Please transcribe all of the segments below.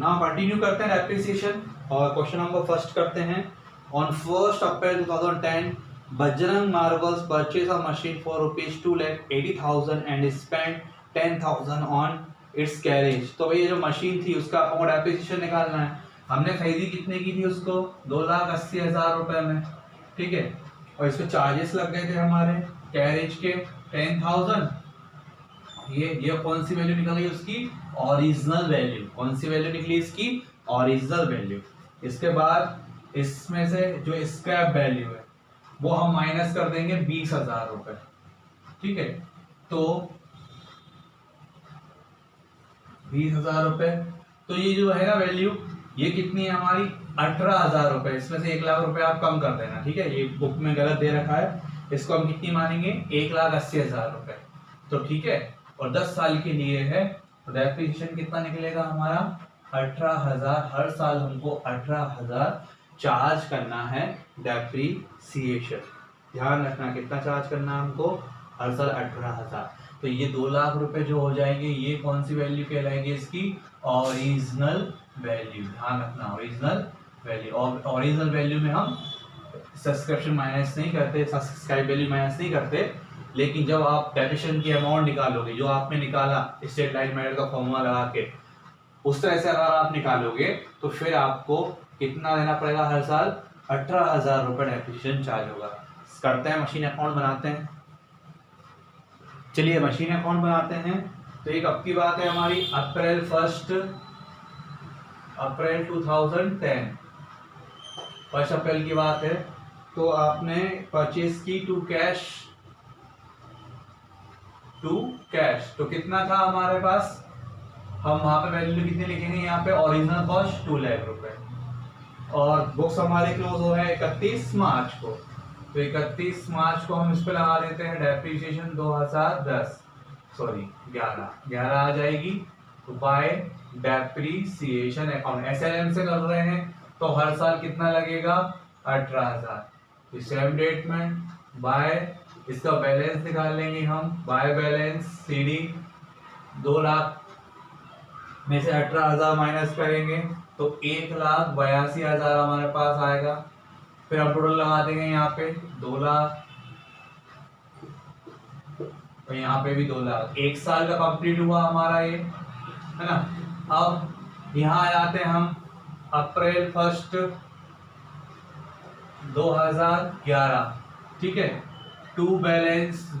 Now continue करते हैं depreciation और क्वेश्चन नंबर फर्स्ट करते हैं। On 1st April 2010 Bajrang marbles purchase a machine for ₹2,80,000 and spend 10,000 on it's carriage. तो ये जो मशीन थी उसका हमको डेप्रिसिएशन निकालना है। हमने खरीदी कितने की थी उसको? 2,80,000 रुपए में, ठीक है। और इसके चार्जेस लग गए थे हमारे कैरेज के 10,000। ये कौन सी वैल्यू निकल गई उसकी? Original value. कौन सी वैल्यू निकली इसकी? Original value. इसके बाद इसमें से जो स्क्रैप वैल्यू है वो हम माइनस कर देंगे 20,000 रुपए, ठीक है। तो 20,000 रुपए, तो ये जो है ना वैल्यू, ये कितनी है हमारी? 18,000 रुपए। इसमें से 1,00,000 रुपए आप कम कर देना, ठीक है। ये बुक में गलत दे रखा है, इसको हम कितनी मानेंगे? 1,80,000 रुपए। तो ठीक है, और 10 साल के लिए है, तो डेप्रिसिएशन कितना निकलेगा हमारा? 18,000। हर साल हमको 18,000 चार्ज करना है डेप्रिसिएशन। ध्यान रखना कितना चार्ज करना है हमको? हर साल 18,000। तो ये 2,00,000 रुपए जो हो जाएंगे, ये कौन सी वैल्यू कहलाएगी इसकी? Original value. ध्यान रखना ओरिजिनल वैल्यू। और ओरिजिनल वैल्यू में हम सब्सक्रिप्शन माइनस नहीं करते, सब्सक्राइब वैल्यू माइनस नहीं करते। लेकिन जब आप डेप्रिसिएशन की अमाउंट निकालोगे, जो आपने निकाला स्ट्रेट लाइन मेथड का फॉर्मूला लगा के, उस तरह से अगर आप निकालोगे तो फिर आपको कितना देना पड़ेगा हर साल? 18,000 रुपए डेप्रिसिएशन चार्ज होगा। करते हैं मशीन अकाउंट बनाते हैं। चलिए मशीन अकाउंट बनाते हैं। तो एक अब की बात है हमारी अप्रैल 1 अप्रैल 2010, 1 अप्रैल की बात है। तो आपने परचेज की टू कैश। तो कितना था हमारे पास? हम वहां पे वैल्यू कितनी लिखेंगे? यहाँ पे ओरिजिनल कॉस्ट 2,00,000 रुपए। और बुक्स हमारे क्लोज हो है 31 मार्च को। तो 31 मार्च को हम इस पे लगा देते हैं डेप्रिसिएशन 11 आ जाएगी। तो बाय डेप्रिसिएशन अकाउंट एसएलएम से कर रहे हैं, तो हर साल कितना लगेगा? 18,000। सेम डेट में बाय इसका बैलेंस निकाल लेंगे हम। बाय बैलेंस सीडी 2,00,000 में से 18,000 माइनस करेंगे तो 1,82,000 हमारे पास आएगा। फिर हम टोटल लगा देंगे यहाँ पे 2,00,000, तो यहाँ पे भी 2,00,000। 1 साल का कंप्लीट हुआ हमारा ये, है ना। अब यहाँ आ जाते हैं हम अप्रैल 1 2011, ठीक है। टू बैलेंस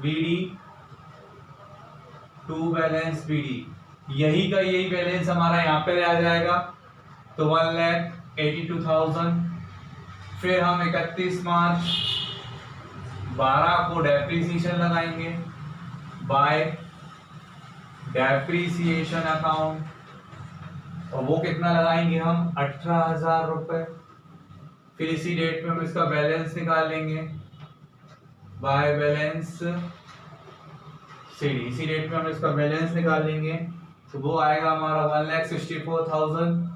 बीडी यही का यही बैलेंस हमारा यहाँ पे आ जाएगा, तो 1,82,000। फिर हम 31 मार्च 12 को डेप्रिसिएशन लगाएंगे बाय डेप्रिसिएशन अकाउंट, और वो कितना लगाएंगे हम? 18,000 रुपए। फिर इसी डेट में हम इसका बैलेंस निकाल लेंगे बाय बैलेंस सीडी। इसी डेट में हम इसका बैलेंस निकाल लेंगे, तो वो आएगा हमारा 1,64,000।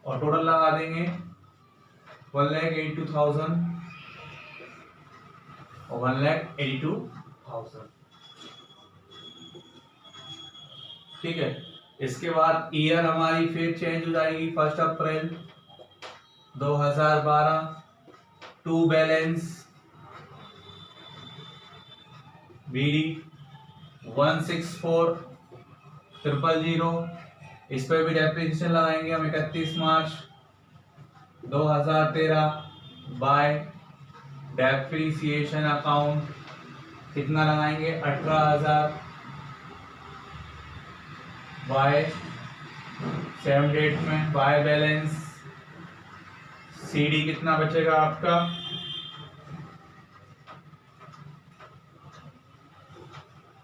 और टोटल लगा देंगे 1,82,000 और 1,82,000, ठीक है। इसके बाद ईयर हमारी फिर चेंज हो जाएगी 1 अप्रैल 2012। To balance BD 164,000। इस पर भी डेप्रिसिएशन लगाएंगे हम 31 मार्च 2013 बाय डेप्रिसिएशन अकाउंट। कितना लगाएंगे? 18,000 बाय सेम डेट में बाय बैलेंस सीडी। कितना बचेगा आपका?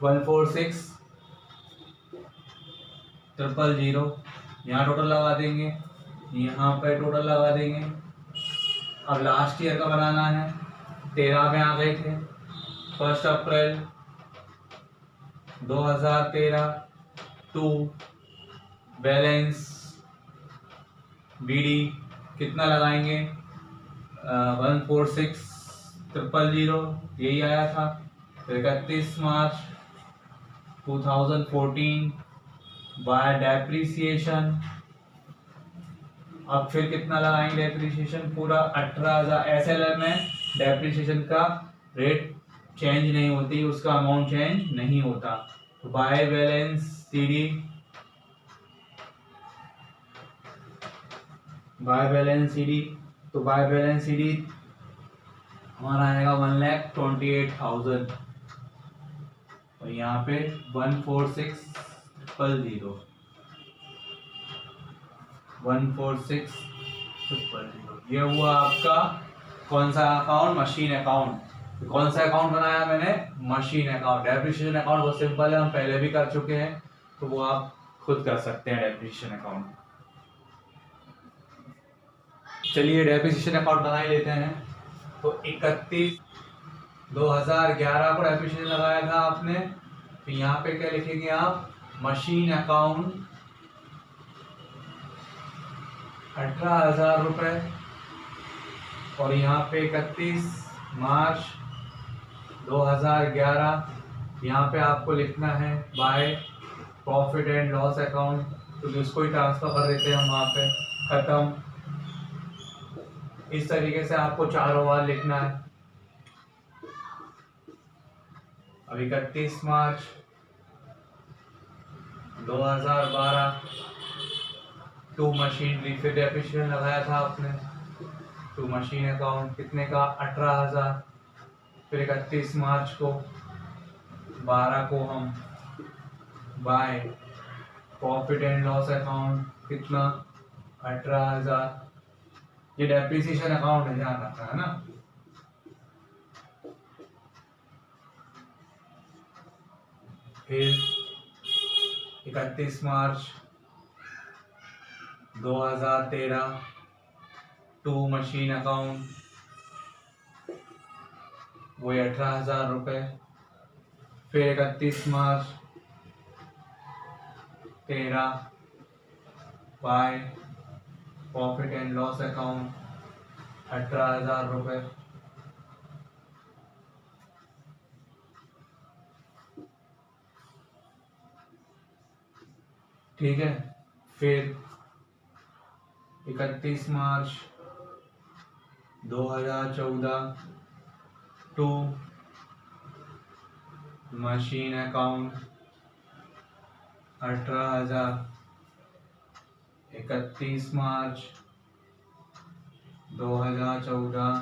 146,000। यहाँ टोटल लगा देंगे, यहाँ पे टोटल लगा देंगे। अब लास्ट ईयर का बनाना है, 13 में आ गए थे 1 अप्रैल 2013। टू बैलेंस बीडी कितना लगाएंगे? 146,000 यही आया था। 31 मार्च 2014 बाय डेप्रिसिएशन अब फिर कितना लगाएंगे डेप्रिसिएशन, पूरा 18,000। एसएलएम में डेप्रिसिएशन का रेट चेंज नहीं होती, उसका अमाउंट चेंज नहीं होता। तो बाय बैलेंस सीडी, तो बाय बैलेंस सीडी हमारा आएगा 1,28,000 और यहाँ पे 146,000, 146,000। ये हुआ आपका कौन सा अकाउंट, मशीन अकाउंट। कौन सा अकाउंट बनाया मैंने, मशीन अकाउंट। डेप्रिसिएशन अकाउंट बहुत सिंपल है, हम पहले भी कर चुके हैं, तो वो आप खुद कर सकते हैं डेप्रिसिएशन अकाउंट। चलिए डेप्रिसिएशन अकाउंट बना ही लेते हैं। तो 31/2011 को डेप्रिसिएशन लगाया था आपने, तो यहाँ पे क्या लिखेंगे आप, मशीन अकाउंट 18,000 रुपए। और यहाँ पे 31 मार्च 2011, यहाँ पे आपको लिखना है bye profit and loss account, तो उसको ही ट्रांसफर कर देते हैं हम वहाँ पे, खत्म। इस तरीके से आपको चारों बार लिखना है। अब 31 मार्च 2012 टू मशीनरी, फिर डेप्रिसिएशन लगाया था आपने, टू मशीन अकाउंट कितने का, 18,000। फिर 31 मार्च को 12 को हम bye profit and loss account, कितना, 18,000। ये डेप्रिसिएशन अकाउंट है, ध्यान रखना है ना। फिर 31 मार्च 2013 टू मशीन अकाउंट, वो 18,000 रुपये। फिर 31 March 13 by profit and loss account, 18,000 रुपये। ठीक है। फिर 31 March 2014 to machine account 18,000। 31 March 2014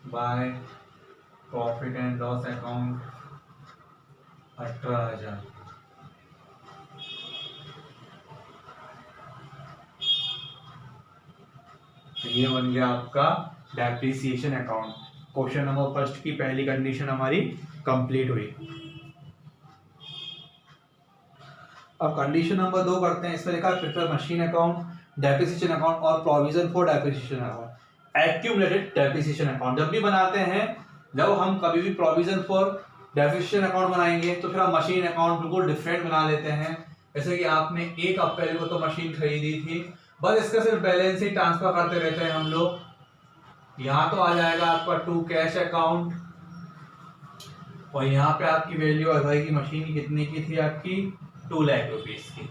by profit and loss account 18,000। तो ये बन गया आपका depreciation account. Question number first की पहली कंडीशन हमारी कंप्लीट हुई। अब कंडीशन नंबर 2 करते हैं। इसमें लिखा है prepare machine account, depreciation account और provision for depreciation account. Accumulated depreciation account जब भी बनाते हैं, जब हम कभी भी प्रोविजन फॉर डेप्रिसिएशन अकाउंट बनाएंगे तो फिर हम मशीन अकाउंट बिल्कुल डिफरेंट बना लेते हैं। जैसे कि आपने 1 अप्रैल को तो मशीन खरीदी थी, बस इसका सिर्फ बैलेंस ही ट्रांसफर करते रहते हैं हम लोग। यहाँ तो आ जाएगा आपका टू कैश अकाउंट, और यहाँ पे आपकी वैल्यू आ जाएगी मशीन की कितने की थी, आपकी 2 लाख रुपीस की।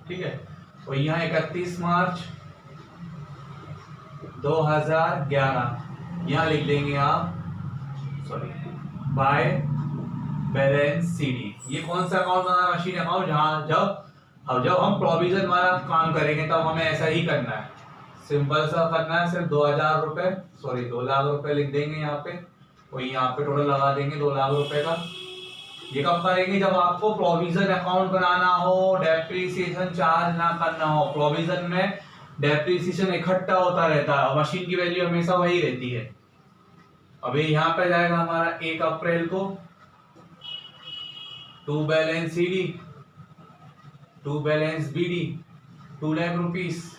ठीक है। और यहाँ 31 मार्च 2011 यहाँ लिख देंगे आप, सॉरी, बाय बैलेंस सीडी। ये कौन सा अकाउंट बना है, मशीन अकाउंट, जहाँ जब हम प्रोविजन वाला काम करेंगे तब हमें ऐसा ही करना है, सिंपल सा करना है। सिर्फ 2,000 रुपए, सॉरी 2 लाख रुपए लिख देंगे यहाँ पे, और यहाँ पे टोटल लगा देंगे 2 लाख रुपए का। ये कब करेंगे, जब आपको प्रोविजन अकाउंट बनाना हो, डेप्रिसिएशन चार्ज ना करना हो। प्रोविजन में डेप्रिसिएशन इकट्ठा होता रहता है और मशीन की वैल्यू हमेशा वही रहती है। अभी यहाँ पे जाएगा हमारा 1 अप्रैल को to balance CD, to balance BD, 2 lakh rupees,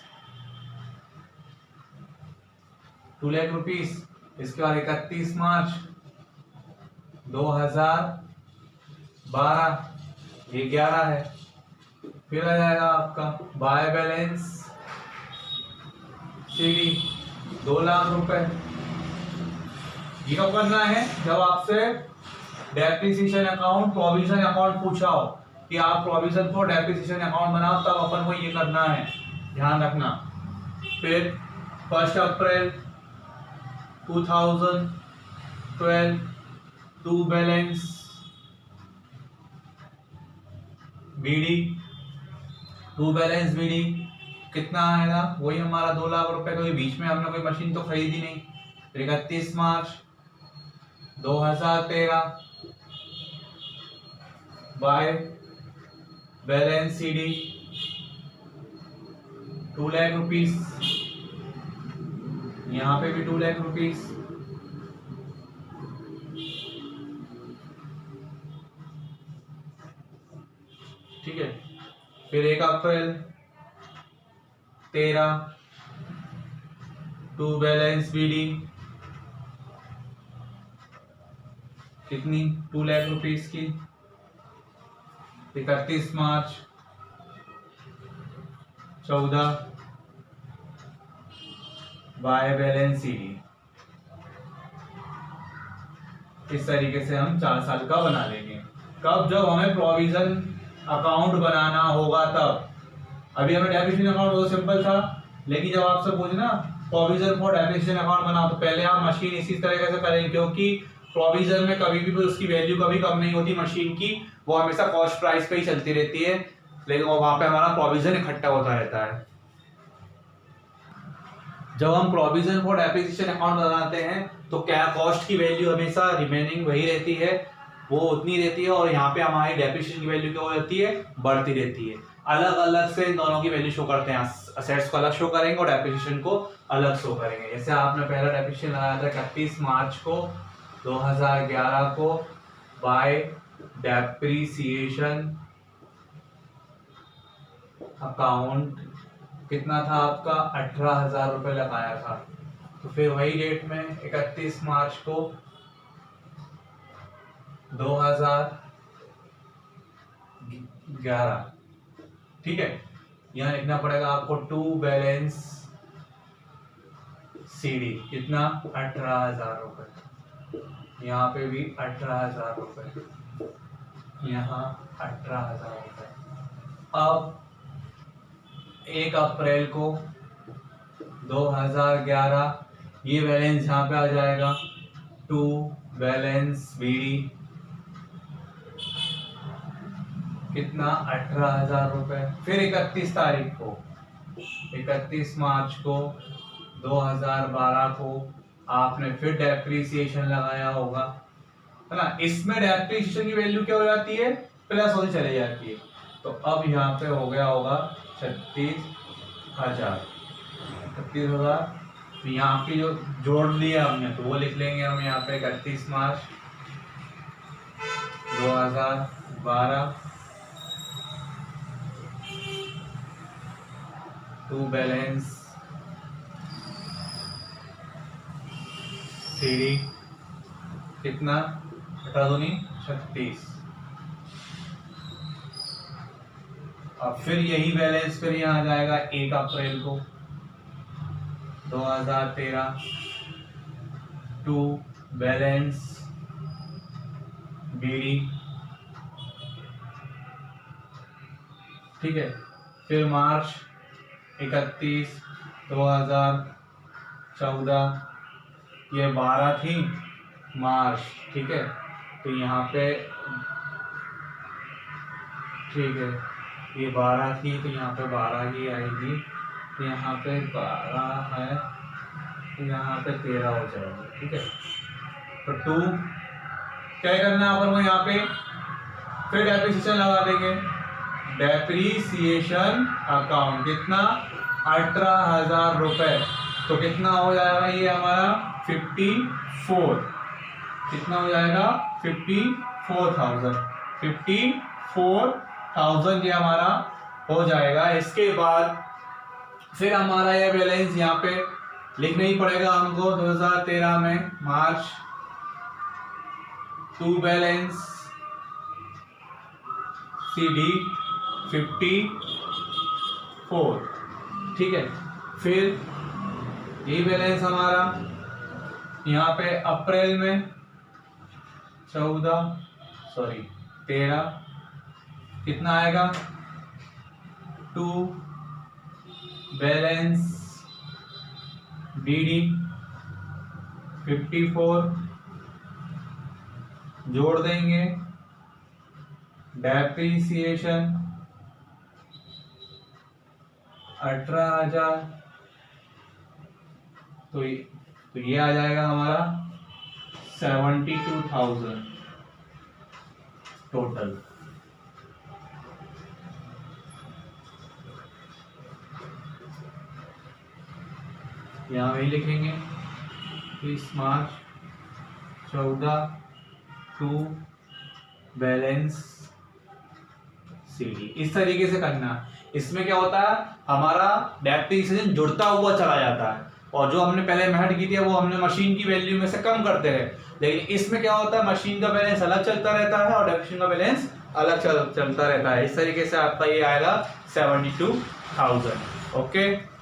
2 lakh rupees. इसके बाद 31 मार्च 2012, ये 11 है। फिर आ जाएगा आपका बाय बैलेंस सीडी 2 लाख रुपए। ये कब करना है, जब आपसे डेप्रिसिएशन अकाउंट, प्रोविजन अकाउंट पूछा हो कि आप प्रोविजन फॉर डेप्रिसिएशन अकाउंट बनाओ, तब अपन को ये करना है। ध्यान रखना। फिर 1 April 2012 to balance BD, to balance BD कितना आएगा, वही हमारा 2 लाख रुपए, क्योंकि बीच में हमने कोई मशीन तो खरीदी नहीं। 31 मार्च 2013 by balance CD 2 lakh rupees, यहाँ पे भी 2 लाख रुपीस। ठीक है। फिर 1 अप्रैल 13 टू बैलेंस बीडी कितनी, 2 लाख रुपीस की। 31 मार्च 14 बाय बैलेंस सीडी। इस तरीके से हम 4 साल का बना लेंगे। कब, जब हमें प्रोविजन अकाउंट बनाना होगा तब। अभी हमें डेप्रिसिएशन अकाउंट बहुत सिंपल था, लेकिन जब आपसे पूछना प्रोविजन फॉर डेप्रिसिएशन अकाउंट बनाओ तो पहले आप मशीन इसी तरीके से करेंगे, क्योंकि प्रोविजन में कभी भी उसकी वैल्यू कभी कम नहीं होती मशीन की, वो हमेशा कॉस्ट प्राइस पे ही चलती रहती है, लेकिन वहां पे हमारा प्रोविजन इकट्ठा होता रहता है। जब हम प्रोविजन फॉर डेप्रिसिएशन अकाउंट बनाते हैं तो क्या कॉस्ट की वैल्यू हमेशा रिमेनिंग वही रहती है, वो उतनी रहती है, और यहाँ पे हमारी डेप्रिसिएशन की वैल्यू क्या हो जाती है, बढ़ती रहती है। अलग अलग से इन दोनों की वैल्यू शो करते हैं, असेट्स को अलग शो करेंगे और डेप्रिसिएशन को अलग शो करेंगे। जैसे आपने पहला डेप्रिसिएशन लगाया था 31 मार्च को 2011 को बाय डेप्रिसिएशन अकाउंट कितना था आपका, 18,000 रुपये लगाया था। तो फिर वही डेट में 31 मार्च को 2011, ठीक है। यहाँ लिखना पड़ेगा आपको टू बैलेंस सीडी कितना, 18,000 रुपये। यहाँ पे भी 18,000 रुपये, यहाँ 18,000 रुपये। अब 1 अप्रैल को 2011 ये बैलेंस यहाँ पे आ जाएगा, टू बैलेंस बीडी कितना, 18,000 रुपये। फिर 31 तारीख को 31 मार्च को 2012 को आपने फिर डेप्रिसिएशन लगाया होगा, है ना। इसमें डेप्रिसिएशन की वैल्यू क्या हो जाती है, प्लस होती चली जाती है। तो अब यहाँ पे हो गया होगा 36,000। तो यहाँ की जो जोड़ लिया हमने तो वो लिख लेंगे हम यहाँ पे 31 मार्च 2012 टू बैलेंस सीडी कितना, 36। अब फिर यही बैलेंस फिर यहाँ आ जाएगा 1 अप्रैल को 2013 टू बैलेंस बीडी, ठीक है। फिर मार्च 31 2014 ये 12 थी मार्च, ठीक है। तो यहाँ पे ठीक है, ये 12 थी तो यहाँ पे 12 ही आएगी, तो यहाँ पे 12 है तो यहाँ पे 13 हो जाएगा, ठीक है। तो 2 क्या करना है अपन को यहाँ पे, फिर डेप्रिसिएशन लगा देंगे। डेप्रिसिएशन अकाउंट कितना, 18,000 रुपए। तो कितना हो जाएगा ये हमारा 54, कितना हो जाएगा 54,000, 54,000 ये हमारा हो जाएगा। इसके बाद फिर हमारा ये बैलेंस यहाँ पे लिखना ही पड़ेगा हमको 2013 में मार्च टू बैलेंस सीडी 54, ठीक है। फिर यही बैलेंस हमारा यहाँ पे अप्रैल में 13 कितना आएगा, टू बैलेंस BD 54 जोड़ देंगे, डेप्रीसिएशन 18,000, तो ये आ जाएगा हमारा 72,000 टोटल। यहाँ वही लिखेंगे 30 मार्च 14 टू बैलेंस CD। इस तरीके से करना। इसमें क्या होता है, हमारा डेप्रीसिएशन जुड़ता हुआ चला जाता है, और जो हमने पहले मेथड की थी वो हमने मशीन की वैल्यू में से कम करते रहे। लेकिन इसमें क्या होता है, मशीन का बैलेंस अलग चलता रहता है और डेप्रीसिएशन का बैलेंस अलग चलता रहता है। इस तरीके से आपका ये आएगा 72,000। ओके।